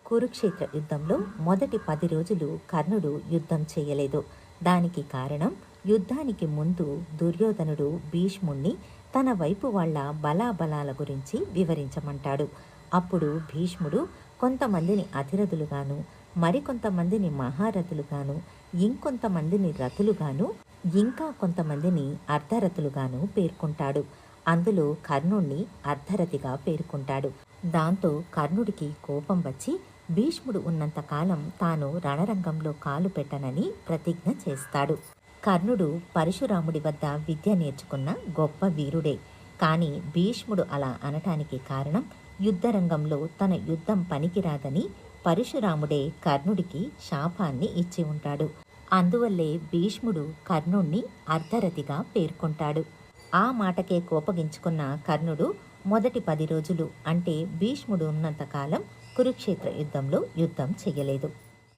కురుక్షేత్ర యుద్ధంలో మొదటి 10 రోజులు కర్ణుడు యుద్ధం చేయలేదు. దానికి కారణం, యుద్ధానికి ముందు దుర్యోధనుడు భీష్ముణ్ణి తన వైపు వాళ్ళ బలాబలాల గురించి వివరించమంటాడు. అప్పుడు భీష్ముడు కొంతమందిని అతిరథులుగాను, మరికొంతమందిని మహారథులుగాను, ఇంకొంతమందిని రథులుగాను, ఇంకా కొంతమందిని అర్ధరథులుగాను పేర్కొంటాడు. అందులో కర్ణుణ్ణి అర్ధరథిగా పేర్కొంటాడు. దాంతో కర్ణుడికి కోపం వచ్చి భీష్ముడు ఉన్నంతకాలం తాను రణరంగంలో కాలు పెట్టనని ప్రతిజ్ఞ చేస్తాడు. కర్ణుడు పరశురాముడి వద్ద విద్య నేర్చుకున్న గొప్ప వీరుడే. కానీ భీష్ముడు అలా అనటానికి కారణం, యుద్ధరంగంలో తన యుద్ధం పనికిరాదని పరశురాముడే కర్ణుడికి శాపాన్ని ఇచ్చి ఉంటాడు. అందువల్లే భీష్ముడు కర్ణుణ్ణి అర్ధరథిగా పేర్కొంటాడు. ఆ మాటకే కోపగించుకున్న కర్ణుడు మొదటి 10 రోజులు, అంటే భీష్ముడు ఉన్నంతకాలం కురుక్షేత్ర యుద్ధంలో యుద్ధం చెయ్యలేదు.